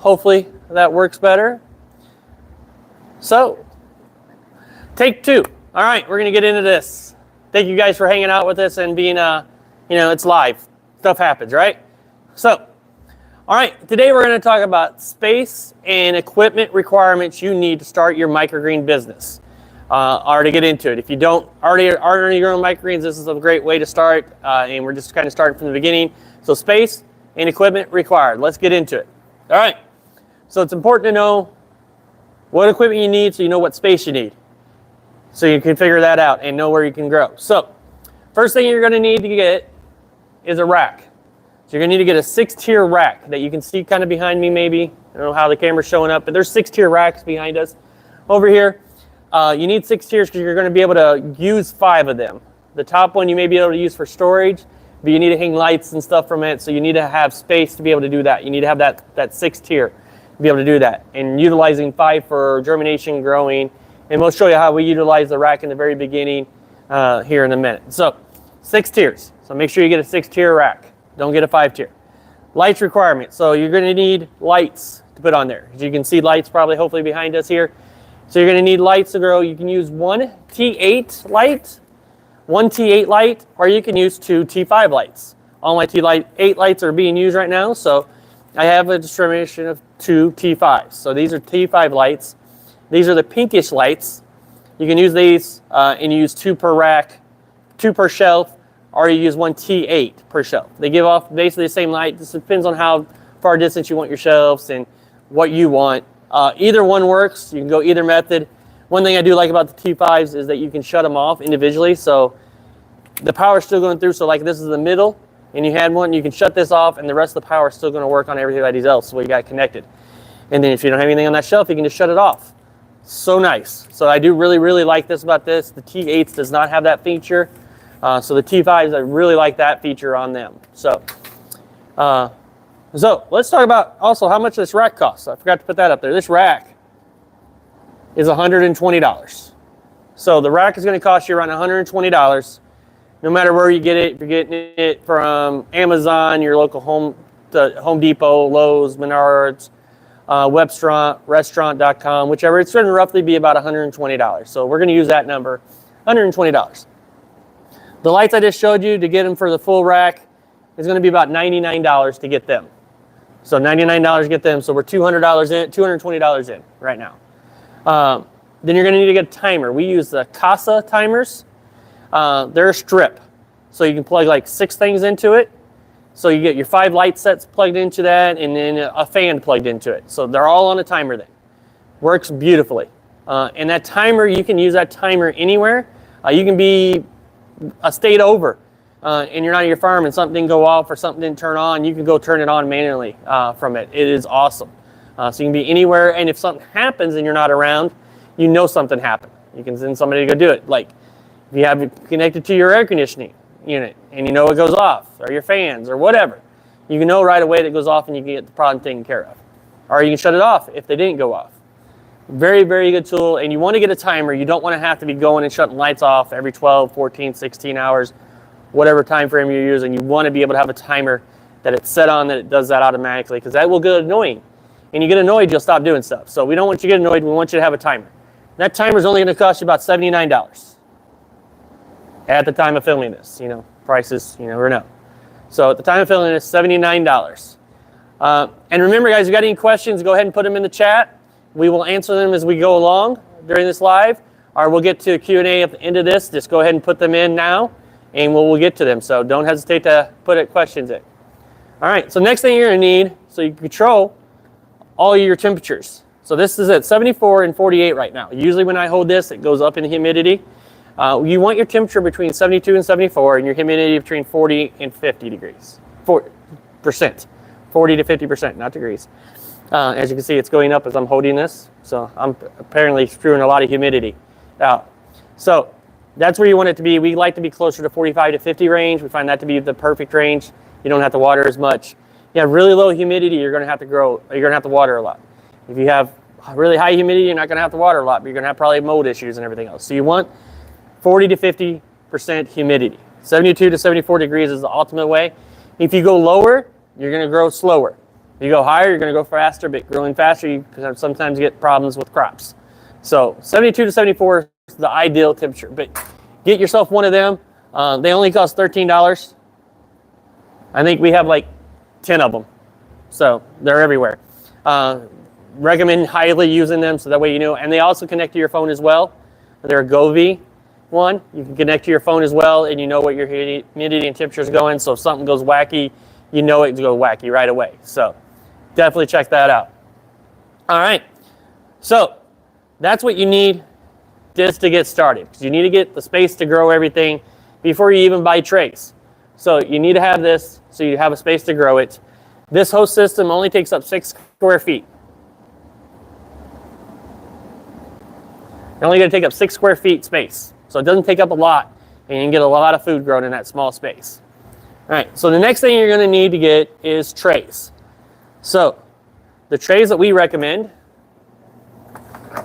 hopefully that works better. So, take 2. All right, we're going to get into this. Thank you guys for hanging out with us and being, it's live. Stuff happens, right? So, all right, today we're going to talk about space and equipment requirements you need to start your microgreen business, or to get into it. If you don't already are your own microgreens, this is a great way to start, and we're just kind of starting from the beginning. So space and equipment required. Let's get into it. All right, so it's important to know what equipment you need so you know what space you need, so you can figure that out and know where you can grow. So first thing you're going to need to get is a rack. So you're going to need to get a 6-tier rack that you can see kind of behind me maybe. I don't know how the camera's showing up, but there's 6-tier racks behind us. Over here, you need 6 tiers because you're going to be able to use 5 of them. The top one you may be able to use for storage, but you need to hang lights and stuff from it, so you need to have space to be able to do that. You need to have that 6th tier to be able to do that. And utilizing 5 for germination, growing, and we'll show you how we utilize the rack in the very beginning here in a minute. So 6 tiers. So make sure you get a 6-tier rack. Don't get a 5-tier. Lights requirement. So you're going to need lights to put on there. As you can see lights probably hopefully behind us here. So you're going to need lights to grow. You can use one T8 light, one T8 light, or you can use 2 T5 lights. All my T8 lights are being used right now, so I have a distribution of 2 T5s. So these are T5 lights. These are the pinkish lights. You can use these and use 2 per rack, 2 per shelf, or you use one T8 per shelf. They give off basically the same light. This depends on how far distance you want your shelves and what you want. Either one works. You can go either method. One thing I do like about the T5s is that you can shut them off individually, so the power is still going through. So like this is the middle, and you had one, you can shut this off, and the rest of the power is still going to work on everybody else, so you got connected. And then if you don't have anything on that shelf, you can just shut it off. So nice. So I do really, really like this about this. The T8s does not have that feature. So the T5s, I really like that feature on them. So let's talk about also how much this rack costs. I forgot to put that up there. This rack is $120. So the rack is going to cost you around $120, no matter where you get it. If you're getting it from Amazon, your local Home Depot, Lowe's, Menards, restaurant.com, whichever, it's going to roughly be about $120. So we're going to use that number, $120. The lights I just showed you, to get them for the full rack, is going to be about $99 to get them. So $99 to get them. So we're $220 in right now. Then you're going to need to get a timer. We use the Casa timers. They're a strip. So you can plug like 6 things into it. So you get your 5 light sets plugged into that, and then a fan plugged into it. So they're all on a timer then. Works beautifully. And that timer, you can use that timer anywhere. You can be a state over, and you're not at your farm and something didn't go off or something didn't turn on, you can go turn it on manually from it. It is awesome. So you can be anywhere, and if something happens and you're not around, you know something happened. You can send somebody to go do it. Like if you have it connected to your air conditioning unit and you know it goes off, or your fans or whatever, you can know right away that it goes off and you can get the problem taken care of. Or you can shut it off if they didn't go off. Very, very good tool, and you want to get a timer. You don't want to have to be going and shutting lights off every 12, 14, 16 hours, whatever time frame you're using. You want to be able to have a timer that it's set on, that it does that automatically, because that will get annoying. And you get annoyed, you'll stop doing stuff. So we don't want you to get annoyed. We want you to have a timer. That timer is only going to cost you about $79 at the time of filming this. Prices, you never know. So at the time of filming this, $79. And remember, guys, if you got any questions, go ahead and put them in the chat. We will answer them as we go along during this live, or we'll get to a Q&A at the end of this. Just go ahead and put them in now, and we'll get to them. So don't hesitate to put questions in. All right, so next thing you're going to need, so you can control all your temperatures. So this is at 74 and 48 right now. Usually when I hold this, it goes up in humidity. You want your temperature between 72 and 74, and your humidity between 40 and 50 degrees. 40%. 40 to 50%, not degrees. As you can see, it's going up as I'm holding this. So I'm apparently screwing a lot of humidity out. So that's where you want it to be. We like to be closer to 45 to 50 range. We find that to be the perfect range. You don't have to water as much. You have really low humidity, you're going to have to water a lot. If you have really high humidity, you're not going to have to water a lot, but you're going to have probably mold issues and everything else. So you want 40 to 50% humidity. 72 to 74 degrees is the ultimate way. If you go lower, you're going to grow slower. If you go higher, you're going to go faster, but growing faster, you can sometimes get problems with crops. So 72 to 74 is the ideal temperature, but get yourself one of them. They only cost $13. I think we have like 10 of them. So they're everywhere. Recommend highly using them so that way you know. And they also connect to your phone as well. They're a Govee one. You can connect to your phone as well, and you know what your humidity and temperature is going. So if something goes wacky, you know it's going wacky right away. So definitely check that out. All right. So that's what you need just to get started. Because you need to get the space to grow everything before you even buy trays. So you need to have this so you have a space to grow it. This host system only takes up 6 square feet. You're only going to take up 6 square feet space. So it doesn't take up a lot, and you can get a lot of food grown in that small space. All right, so the next thing you're going to need to get is trays. So the trays that we recommend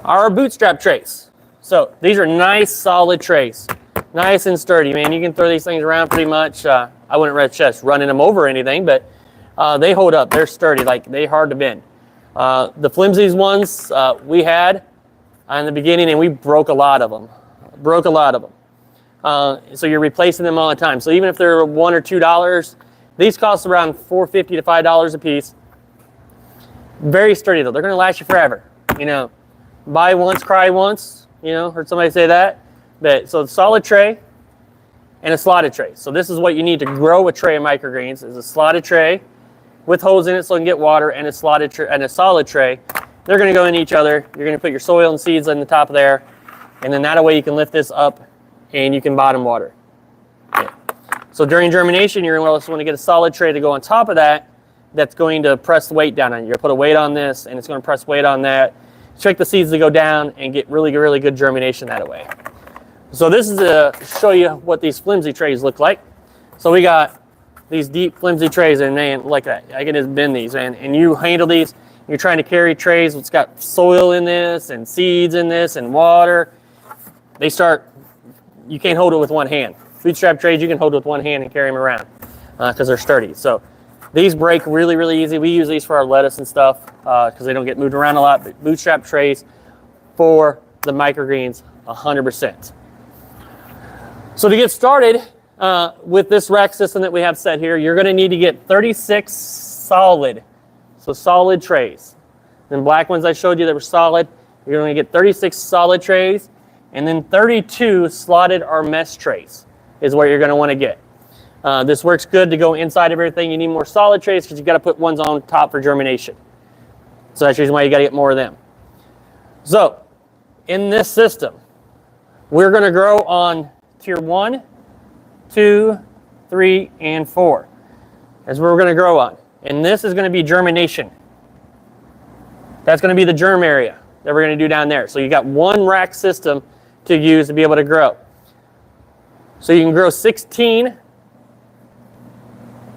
are bootstrap trays. So these are nice, solid trays. Nice and sturdy, man. You can throw these things around pretty much. I wouldn't suggest running them over or anything, but they hold up. They're sturdy. Like, they're hard to bend. The flimsies ones we had in the beginning, and we broke a lot of them. So you're replacing them all the time. So even if they're $1 or $2, these cost around $4.50 to $5 a piece. Very sturdy though. They're going to last you forever. You know, buy once, cry once. You know, heard somebody say that. But so solid tray and a slotted tray. So this is what you need to grow a tray of microgreens: is a slotted tray with holes in it so you can get water, and a slotted tray and a solid tray. They're going to go in each other. You're going to put your soil and seeds on the top of there, and then that way you can lift this up and you can bottom water. Yeah. So during germination, you're going to also want to get a solid tray to go on top of that. That's going to press the weight down on you. You're going to put a weight on this, and it's going to press weight on that. Check the seeds to go down and get really, really good germination that way. So this is to show you what these flimsy trays look like. So we got these deep flimsy trays, and man, like that. I can just bend these, man. And you handle these. You're trying to carry trays. It's got soil in this, and seeds in this, and water. You can't hold it with one hand. Bootstrap trays you can hold with one hand and carry them around because they're sturdy. So these break really, really easy. We use these for our lettuce and stuff because they don't get moved around a lot. But bootstrap trays for the microgreens, 100%. So to get started with this rack system that we have set here, you're going to need to get 36 solid. So solid trays. Then black ones I showed you that were solid. You're going to get 36 solid trays, and then 32 slotted or mesh trays is what you're going to want to get. This works good to go inside of everything. You need more solid trays because you've got to put ones on top for germination. So that's the reason why you got to get more of them. So in this system, we're going to grow on tier 1, 2, 3, and 4. That's where we're going to grow on. And this is going to be germination. That's going to be the germ area that we're going to do down there. So you got one rack system to use to be able to grow. So you can grow 16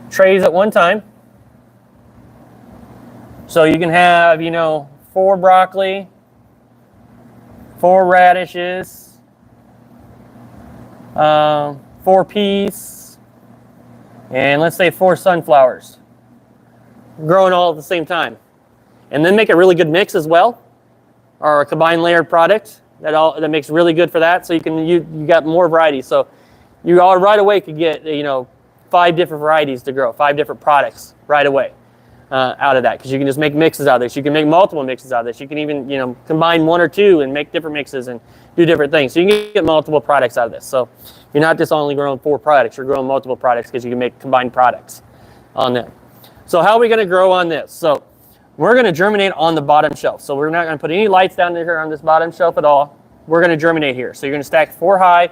trays at one time. So you can have, 4 broccoli, 4 radishes, 4 peas, and let's say 4 sunflowers, growing all at the same time. And then make a really good mix as well, or a combined layered product that makes really good for that. So you got more varieties. So you all right away could get 5 different varieties to grow, 5 different products right away out of that, because you can just make mixes out of this. You can make multiple mixes out of this. You can even combine 1 or 2 and make different mixes and do different things. So you can get multiple products out of this. So you're not just only growing 4 products, you're growing multiple products because you can make combined products on them. So how are we going to grow on this? So we're going to germinate on the bottom shelf. So we're not going to put any lights down here on this bottom shelf at all. We're going to germinate here. So you're going to stack 4 high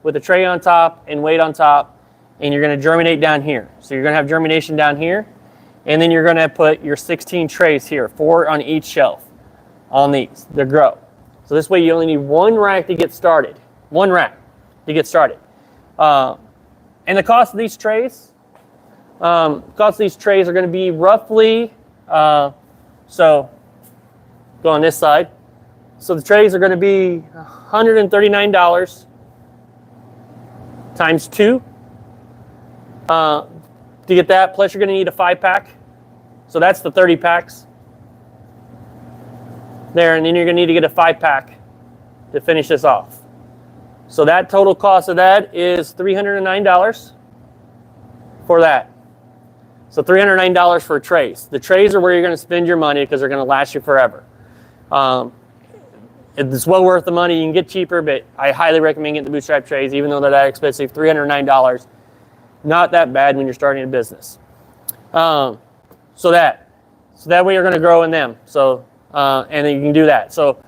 with a tray on top and weight on top, and you're going to germinate down here. So you're going to have germination down here, and then you're going to put your 16 trays here, 4 on each shelf on these to grow. So this way you only need 1 rack to get started. 1 rack to get started. And the cost of these trays, are going to be roughly, so go on this side. So the trays are going to be $139 times 2 to get that. Plus you're going to need a 5-pack So that's the 30 packs there, and then you're going to need to get a 5-pack to finish this off. So that total cost of that is $309 for that. So $309 for trays. The trays are where you're going to spend your money because they're going to last you forever. It's well worth the money. You can get cheaper, but I highly recommend getting the bootstrap trays, even though they're that expensive. $309, not that bad when you're starting a business. So that way you're going to grow in them. So and then you can do that. So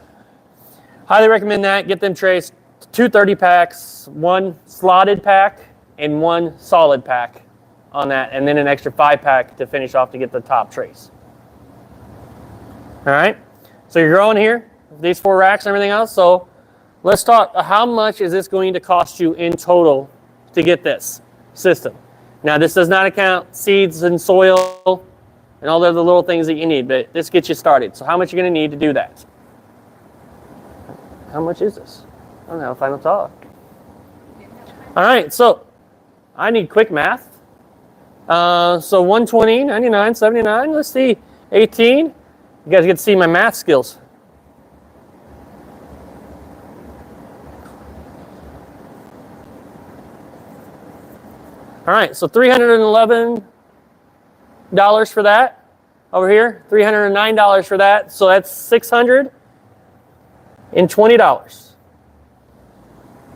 highly recommend that. Get them trays. 2 30 packs, 1 slotted pack, and 1 solid pack on that, and then an extra 5-pack to finish off to get the top trays. All right. So you're growing here. These 4 racks and everything else. So let's talk, how much is this going to cost you in total to get this system? Now, this does not account seeds and soil and all the other little things that you need, but this gets you started. So how much you're going to need to do that? How much is this? I don't know, final talk. All right, so I need quick math. So 120, 99, 79, let's see, 18. You guys get to see my math skills. All right, so $311 for that over here, $309 for that. So that's $620.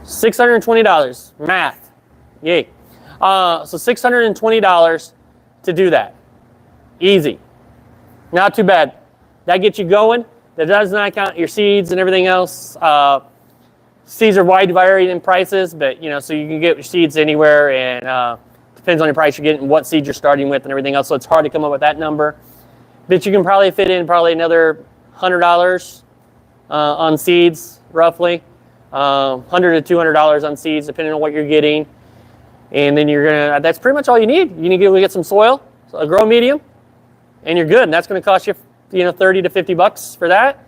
$620, math, yay. So $620 to do that, easy, not too bad. That gets you going. That does not count your seeds and everything else. Seeds are wide varied in prices, but so you can get your seeds anywhere, and depends on your price you're getting, what seeds you're starting with, and everything else. So it's hard to come up with that number, but you can probably fit in another $100 on seeds, roughly, $100 to $200 on seeds, depending on what you're getting, and then that's pretty much all you need. You need to get some soil, so a grow medium, and you're good. And that's going to cost you, $30 to $50 for that.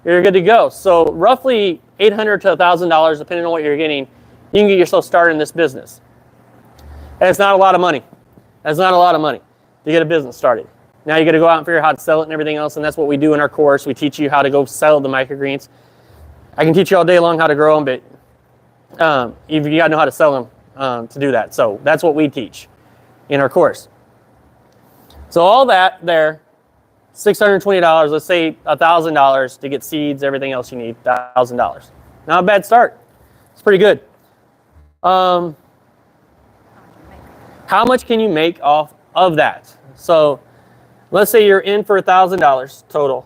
You're good to go. So roughly $800 to $1,000, depending on what you're getting, you can get yourself started in this business. And it's not a lot of money. That's not a lot of money to get a business started. Now you got to go out and figure out how to sell it and everything else, and that's what we do in our course. We teach you how to go sell the microgreens. I can teach you all day long how to grow them, but you got to know how to sell them to do that. So that's what we teach in our course. So all that there, $620, let's say $1,000 to get seeds, everything else you need, $1,000. Not a bad start. It's pretty good. How much can you make off of that? So let's say you're in for $1,000 total.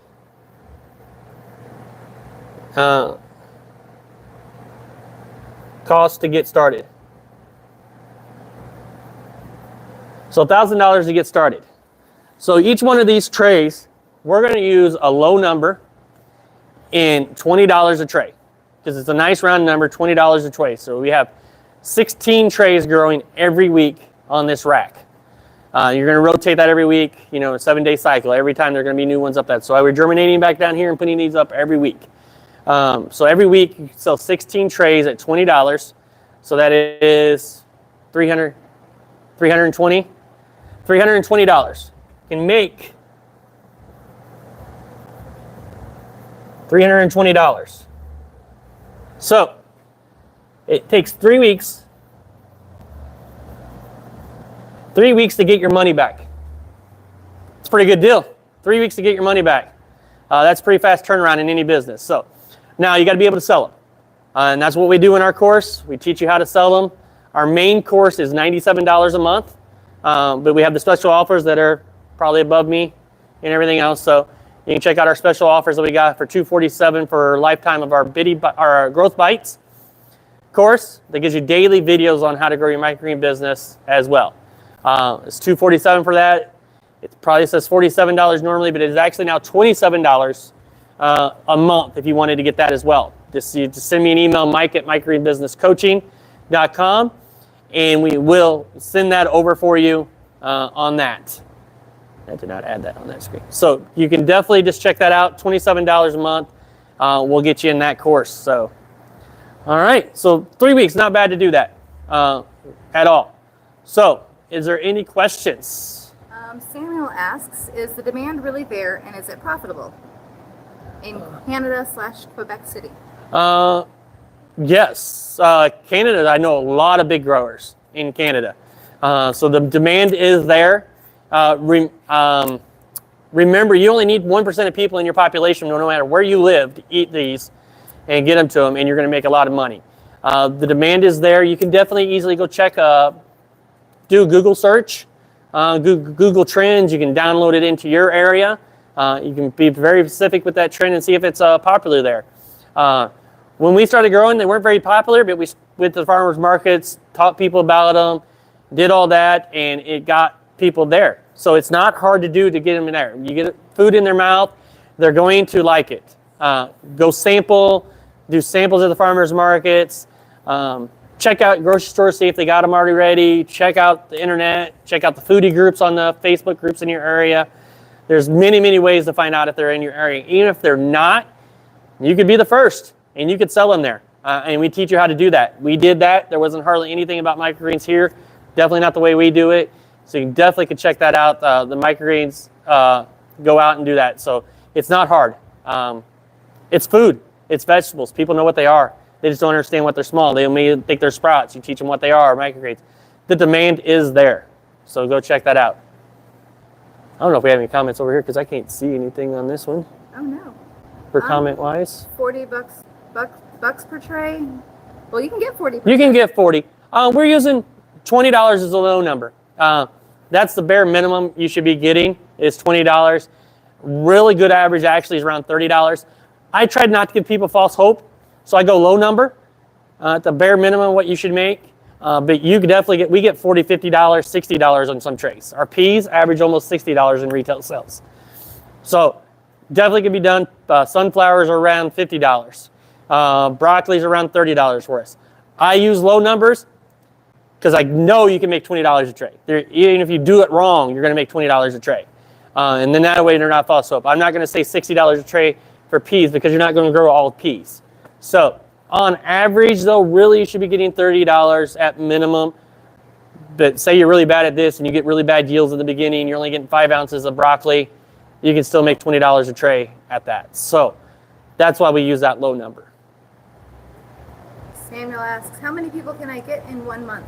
Cost to get started. So $1,000 to get started. So each one of these trays, we're going to use a low number in $20 a tray, because it's a nice round number, $20 a tray. So we have 16 trays growing every week on this rack. You're going to rotate that every week, a 7-day cycle. Every time there are going to be new ones up that. So we're germinating back down here and putting these up every week. So every week you can sell 16 trays at $20. So that is $320. $320. Can make $320. So it takes 3 weeks. 3 weeks to get your money back. It's a pretty good deal. 3 weeks to get your money back. That's pretty fast turnaround in any business. So now you got to be able to sell them. And that's what we do in our course. We teach you how to sell them. Our main course is $97 a month. But we have the special offers that are probably above me and everything else. So you can check out our special offers that we got for $247 for a lifetime of our Growth Bites course that gives you daily videos on how to grow your microgreen business as well. It's $247 for that. It probably says $47 normally, but it is actually now $27 a month if you wanted to get that as well. Just send me an email, mike@microgreenbusinesscoaching.com, and we will send that over for you on that. I did not add that on that screen. So you can definitely just check that out. $27 a month. We'll get you in that course. So, all right. So 3 weeks, not bad to do that at all. So is there any questions? Samuel asks, is the demand really there and is it profitable in Canada/Quebec City? Yes. Canada, I know a lot of big growers in Canada. So the demand is there. Remember, you only need 1% of people in your population, no matter where you live, to eat these and get them to them, and you're going to make a lot of money. The demand is there. You can definitely easily go check, do a Google search, Google Trends. You can download it into your area. You can be very specific with that trend and see if it's popular there. When we started growing, they weren't very popular, but we went to the farmers markets, taught people about them, did all that, and it got people there. So it's not hard to do to get them in there. You get food in their mouth, they're going to like it. Go sample, do samples at the farmers markets, check out grocery stores, see if they got them already ready, check out the internet, check out the foodie groups on the Facebook groups in your area. There's many, many ways to find out if they're in your area. Even if they're not, you could be the first and you could sell them there. And we teach you how to do that. We did that. There wasn't hardly anything about microgreens here. Definitely not the way we do it. So you definitely could check that out. The microgreens, go out and do that. So it's not hard. It's food. It's vegetables. People know what they are. They just don't understand what they're small. They may think they're sprouts. You teach them what they are, microgreens. The demand is there. So go check that out. I don't know if we have any comments over here because I can't see anything on this one. Oh, no. For comment-wise. 40 bucks per tray. Well, you can get 40 per You can get 40. We're using $20 as a low number. That's the bare minimum you should be getting is $20. Really good average actually is around $30. I tried not to give people false hope, so I go low number. At the bare minimum what you should make. But you could definitely we get $40, $50, $60 on some trays. Our peas average almost $60 in retail sales. So definitely can be done. Sunflowers are around $50. Broccoli's around $30 for us. I use low numbers because I know you can make $20 a tray. Even if you do it wrong, you're going to make $20 a tray. And then that way they're not false hope. I'm not going to say $60 a tray for peas because you're not going to grow all peas. So on average, though, really you should be getting $30 at minimum. But say you're really bad at this and you get really bad yields in the beginning, you're only getting 5 ounces of broccoli, you can still make $20 a tray at that. So that's why we use that low number. Samuel asks, how many people can I get in 1 month?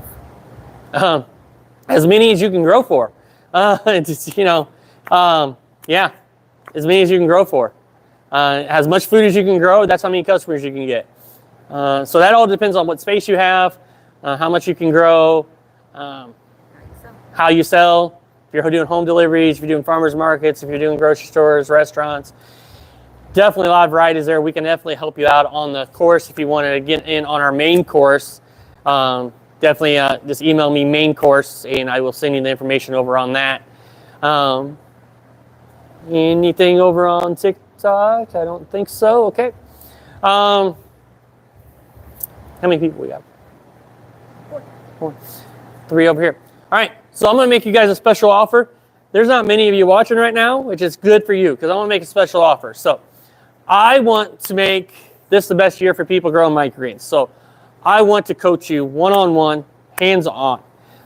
As many as you can grow for. Yeah, as many as you can grow for. As much food as you can grow, that's how many customers you can get. So that all depends on what space you have, how much you can grow, how you sell. If you're doing home deliveries, if you're doing farmers markets, if you're doing grocery stores, restaurants. Definitely a lot of varieties there. We can definitely help you out on the course if you want to get in on our main course. Definitely just email me main course and I will send you the information over on that. Anything over on TikTok? I don't think so. Okay. How many people we got? 4. 3 over here. All right. So I'm going to make you guys a special offer. There's not many of you watching right now, which is good for you because I want to make a special offer. So I want to make this the best year for people growing microgreens. So I want to coach you one-on-one, hands-on.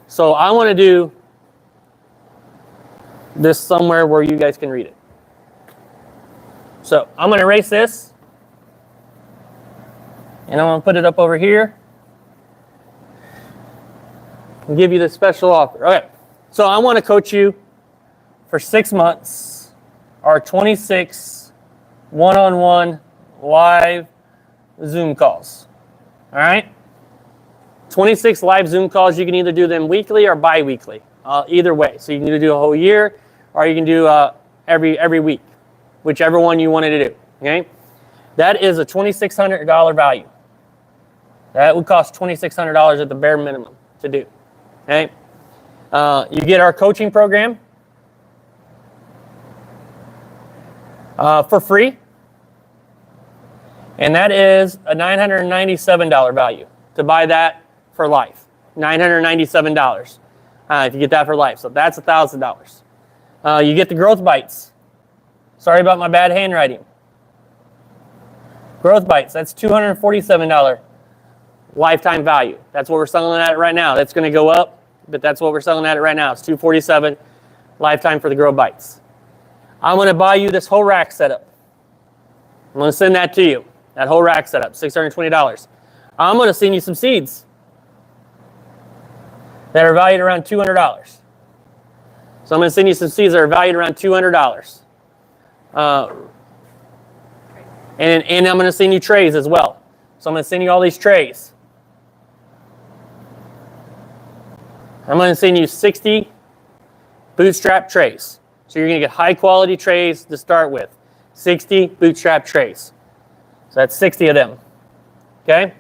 So I want to do this somewhere where you guys can read it. So I'm going to erase this. And I'm going to put it up over here. And give you the special offer. Okay. So I want to coach you for 6 months. Our 26 one-on-one live Zoom calls. All right? 26 live Zoom calls. You can either do them weekly or bi-weekly. Either way. So you can either do a whole year or you can do every week. Whichever one you wanted to do. Okay? That is a $2,600 value. That would cost $2,600 at the bare minimum to do. Okay? You get our coaching program for free. And that is a $997 value to buy that for life. $997 if you get that for life. So that's $1,000. You get the growth bites. Sorry about my bad handwriting. Growth bites, that's $247 lifetime value. That's what we're selling at right now. That's going to go up, but that's what we're selling at right now. It's $247 lifetime for the Grow Bites. I'm going to buy you this whole rack setup. I'm going to send that to you. That whole rack setup, $620. I'm going to send you some seeds that are valued around $200. So I'm going to send you some seeds that are valued around $200. And I'm going to send you trays as well. So I'm going to send you all these trays. I'm going to send you 60 bootstrap trays. So you're going to get high quality trays to start with. 60 bootstrap trays. So that's 60 of them. Okay?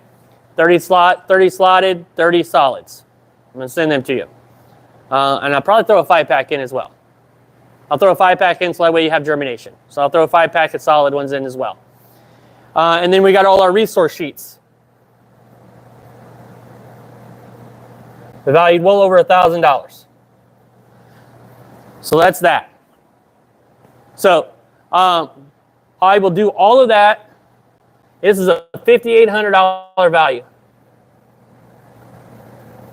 30 slotted, 30 solids. I'm going to send them to you. And I'll probably throw a 5-pack in as well. I'll throw a 5-pack in so that way you have germination. So I'll throw a 5-pack of solid ones in as well. And then we got all our resource sheets. They're valued well over $1,000. So that's that. So I will do all of that. This is a $5,800 value.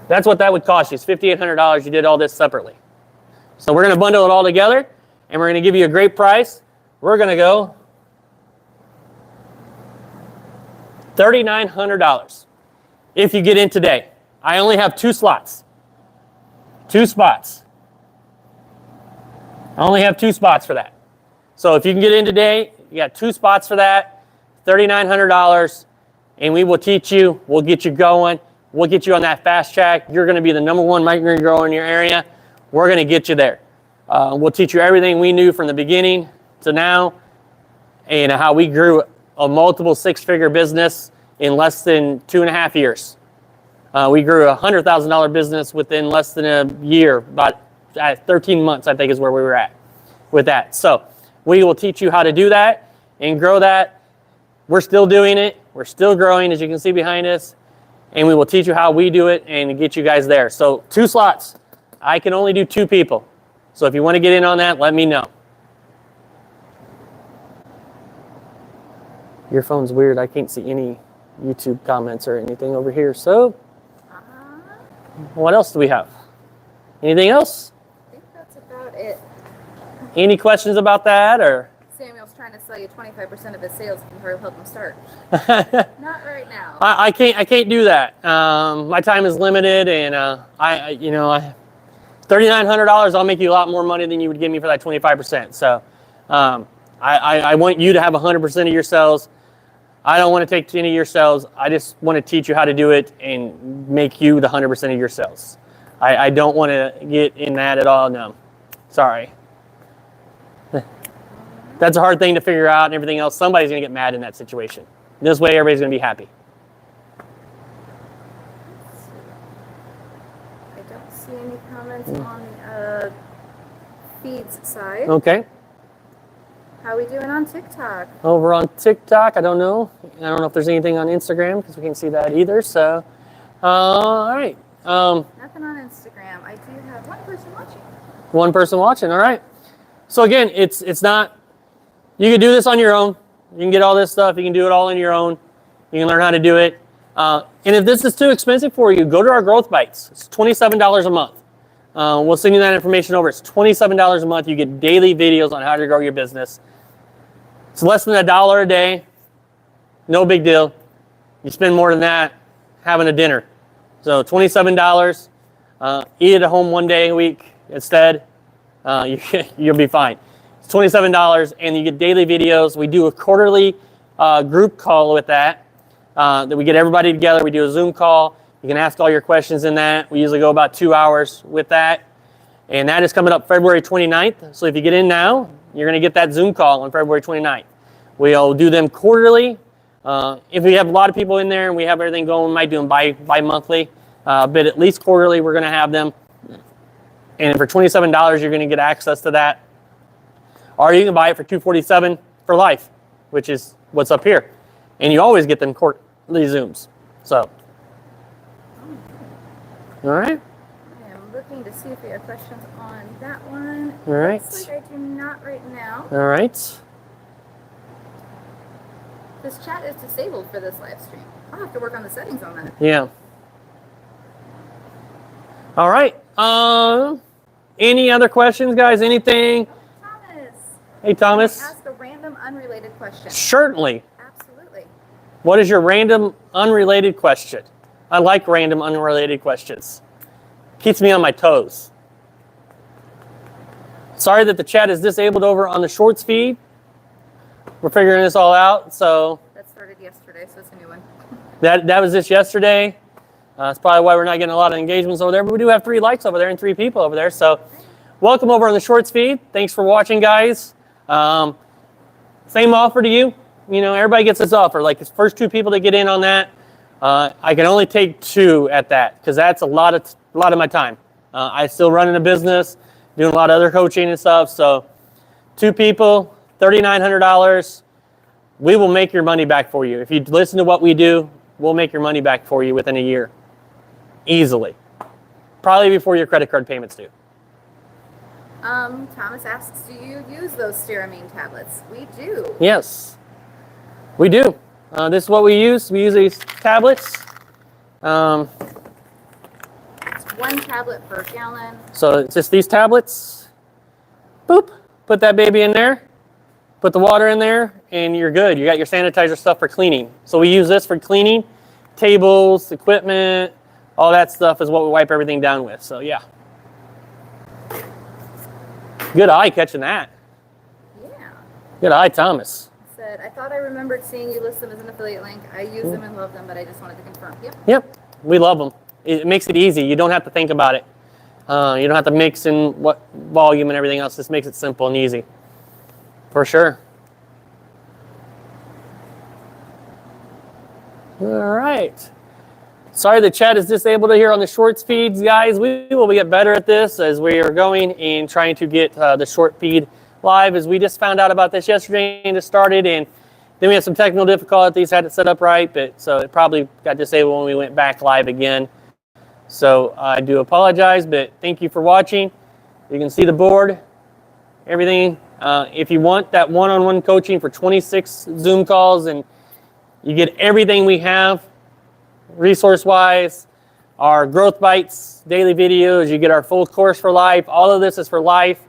That's what that would cost you. It's $5,800. You did all this separately. So we're going to bundle it all together, and we're going to give you a great price. We're going to go $3,900 if you get in today. I only have 2 slots. 2 spots. I only have 2 spots for that. So if you can get in today, you got 2 spots for that, $3,900, and we will teach you. We'll get you going. We'll get you on that fast track. You're going to be the #1 microgreen grower in your area. We're going to get you there. We'll teach you everything we knew from the beginning to now, and how we grew a multiple 6-figure business in less than 2.5 years. We grew a $100,000 business within less than a year, about 13 months, I think is where we were at with that. So we will teach you how to do that and grow that. We're still doing it. We're still growing, as you can see behind us. And we will teach you how we do it and get you guys there. So 2 slots. I can only do 2 people. So if you want to get in on that, let me know. Your phone's weird. I can't see any YouTube comments or anything over here. So what else do we have? Anything else? I think that's about it. Any questions about that, or? Samuel's trying to sell you 25% of his sales if you help him start. Not right now. I can't do that. My time is limited, and $3,900. I'll make you a lot more money than you would give me for that 25%. So I want you to have 100% of your sales. I don't want to take any of your sales. I just want to teach you how to do it and make you the 100% of your sales. I don't want to get in that at all. No, sorry. That's a hard thing to figure out and everything else. Somebody's going to get mad in that situation. This way, everybody's going to be happy. I don't see any comments on the feeds side. Okay. How are we doing on TikTok? Over on TikTok, I don't know. I don't know if there's anything on Instagram because we can't see that either. So, all right. Nothing on Instagram. I do have 1 person watching. 1 person watching. All right. So again, it's not. You can do this on your own. You can get all this stuff. You can do it all on your own. You can learn how to do it. And if this is too expensive for you, go to our Growth Bites. It's $27 a month. We'll send you that information over. It's $27 a month. You get daily videos on how to grow your business. It's less than $1 a day. No big deal. You spend more than that having a dinner. So $27. Eat at home 1 day a week instead. You'll be fine. It's $27, and you get daily videos. We do a quarterly group call with that. That we get everybody together. We do a Zoom call. You can ask all your questions in that. We usually go about 2 hours with that. And that is coming up February 29th. So if you get in now, you're going to get that Zoom call on February 29th. We'll do them quarterly. If we have a lot of people in there and we have everything going, we might do them bi-monthly. But at least quarterly, we're going to have them. And for $27, you're going to get access to that. Or you can buy it for $247 for life, which is what's up here. And you always get them quarterly Zooms. So, all right. I am looking to see if we have questions on that one. All right. Looks like I do not right now. All right. This chat is disabled for this live stream. I'll have to work on the settings on that. Yeah. All right. Any other questions, guys? Anything? Thomas. Hey, Thomas. Can I ask a random, unrelated question? Certainly. Absolutely. What is your random, unrelated question? I like random, unrelated questions. Keeps me on my toes. Sorry that the chat is disabled over on the Shorts feed. We're figuring this all out, so. That started yesterday, so it's a new one. That was this yesterday. That's probably why we're not getting a lot of engagements over there, but we do have 3 likes over there and 3 people over there. So welcome over on the Shorts feed. Thanks for watching, guys. Same offer to you. You know, everybody gets this offer. Like the first 2 people that get in on that, I can only take 2 at that because that's a lot of my time. I still running a business, doing a lot of other coaching and stuff. So 2 people, $3,900. We will make your money back for you. If you listen to what we do, we'll make your money back for you within a year. Easily. Probably before your credit card payments due. Thomas asks, do you use those Stearamine tablets? We do. Yes, we do. This is what we use. We use these tablets. It's 1 tablet per gallon. So it's just these tablets. Boop. Put that baby in there. Put the water in there, and you're good. You got your sanitizer stuff for cleaning. So we use this for cleaning. Tables, equipment, all that stuff is what we wipe everything down with. So yeah. Good eye catching that. Yeah. Good eye, Thomas. Said, I thought I remembered seeing you list them as an affiliate link. I use them and love them, but I just wanted to confirm. Yep. Yep. We love them. It makes it easy. You don't have to think about it. You don't have to mix in what volume and everything else. Just makes it simple and easy. For sure. All right. Sorry the chat is disabled here on the Shorts feeds, guys. We will get better at this as we are going and trying to get the short feed live, as we just found out about this yesterday and it started, and then we had some technical difficulties, had it set up right, but so it probably got disabled when we went back live again. So I do apologize, but thank you for watching. You can see the board, everything. If you want that one-on-one coaching for 26 Zoom calls, and you get everything we have resource-wise, our Growth Bites daily videos, you get our full course for life. All of this is for life.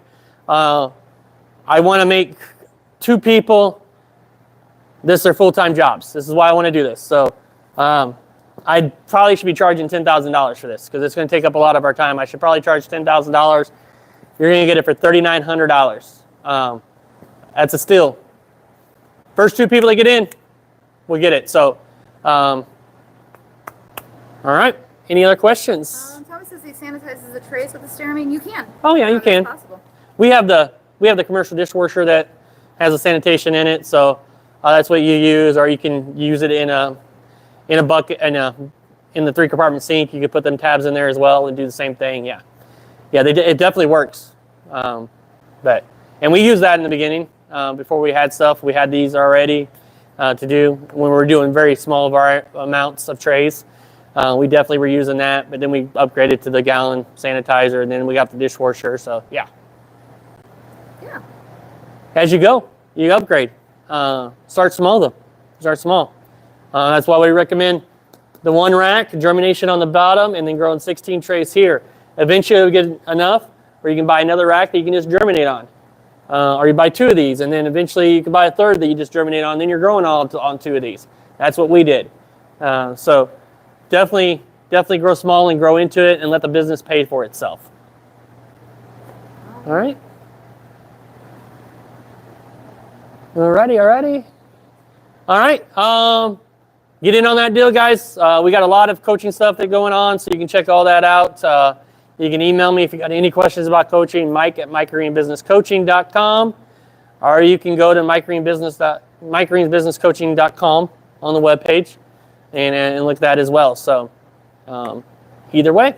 I want to make 2 people, this is their full-time jobs. This is why I want to do this. So I probably should be charging $10,000 for this because it's going to take up a lot of our time. I should probably charge $10,000. You're going to get it for $3,900. That's a steal. First 2 people that get in will get it. So, all right. Any other questions? Thomas says he sanitizes the trays with the Stearamine. You can. Oh yeah, you can. Possible. We have the commercial dishwasher that has a sanitation in it, so that's what you use, or you can use it in a bucket in the 3-compartment sink. You could put them tabs in there as well and do the same thing. Yeah, it definitely works. And we used that in the beginning before we had stuff. We had these already to do when we were doing very small amounts of trays. We definitely were using that, but then we upgraded to the gallon sanitizer, and then we got the dishwasher. So yeah. Yeah. As you go, you upgrade. Start small though. Start small. That's why we recommend the 1 rack, germination on the bottom, and then growing 16 trays here. Eventually you'll get enough, or you can buy another rack that you can just germinate on. Or you buy 2 of these, and then eventually you can buy a 3rd that you just germinate on, then you're growing all on 2 of these. That's what we did. So definitely grow small and grow into it and let the business pay for itself. All right. Alrighty. All right. Get in on that deal, guys. We got a lot of coaching stuff that's going on, so you can check all that out. You can email me if you got any questions about coaching, Mike@microgreenbusinesscoaching.com, or you can go to microgreensbusinesscoaching.com on the webpage and look at that as well. So either way.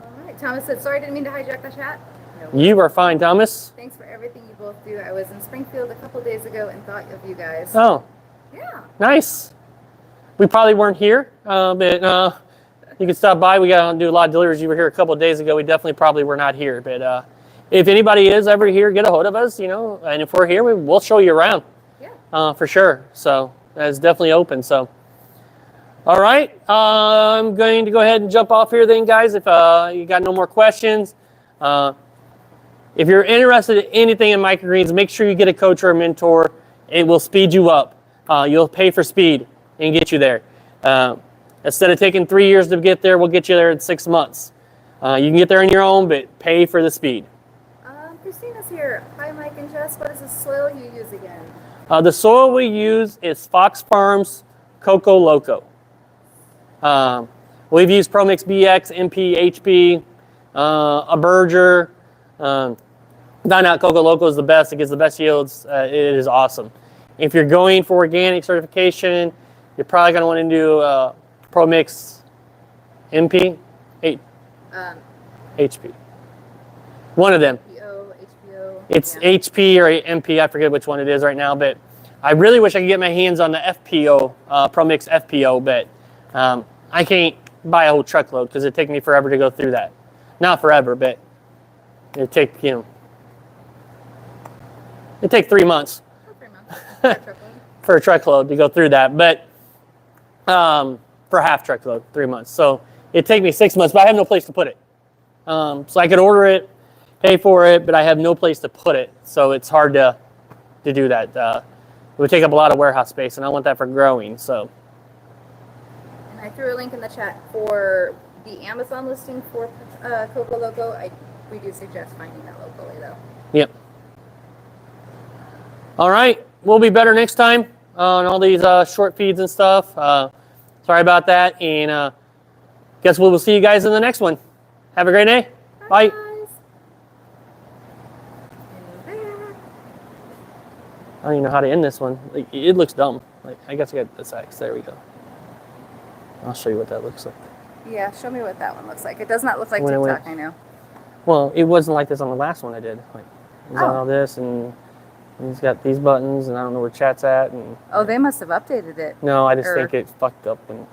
All right. Thomas said, sorry, didn't mean to hijack the chat. No. You are fine, Thomas. Thanks for everything you both do. I was in Springfield a couple days ago and thought of you guys. Oh. Yeah. Nice. We probably weren't here, but you can stop by. We got to do a lot of deliveries. You were here a couple of days ago. We definitely probably were not here. But if anybody is ever here, get a hold of us, and if we're here, we'll show you around. Yeah. For sure. So that's definitely open. So, all right. I'm going to go ahead and jump off here then, guys, if you got no more questions. If you're interested in anything in microgreens, make sure you get a coach or a mentor. It will speed you up. You'll pay for speed and get you there. Instead of taking 3 years to get there, we'll get you there in 6 months. You can get there on your own, but pay for the speed. Christina's here. Hi, Mike and Jess. What is the soil you use again? The soil we use is Fox Farms Coco Loco. We've used ProMix BX, MP, HP, a Berger. Found out Coco Loco is the best. It gives the best yields. It is awesome. If you're going for organic certification, you're probably going to want to do ProMix MP, HP. One of them. HPO. It's HP or MP. I forget which one it is right now, but I really wish I could get my hands on the FPO, ProMix FPO, but I can't buy a whole truckload because it'd take me forever to go through that. Not forever, but it'd take, it'd take 3 months. 3 months. For a truckload to go through that, but for a half truckload, 3 months. So it'd take me 6 months, but I have no place to put it. So I could order it, pay for it, but I have no place to put it. So it's hard to do that. It would take up a lot of warehouse space, and I want that for growing. So. And I threw a link in the chat for the Amazon listing for Coco Loco. We do suggest finding that locally, though. Yep. All right, we'll be better next time on all these short feeds and stuff. Sorry about that, and guess we'll see you guys in the next one. Have a great day. Bye. I don't even know how to end this one. Like, it looks dumb. Like, I guess I got this X. There we go. I'll show you what that looks like. Yeah, show me what that one looks like. It does not look like TikTok, I know. Well, it wasn't like this on the last one I did. Like, it was on all this, and it's got these buttons, and I don't know where chat's at. And oh, they must have updated it. No, I just think it fucked up when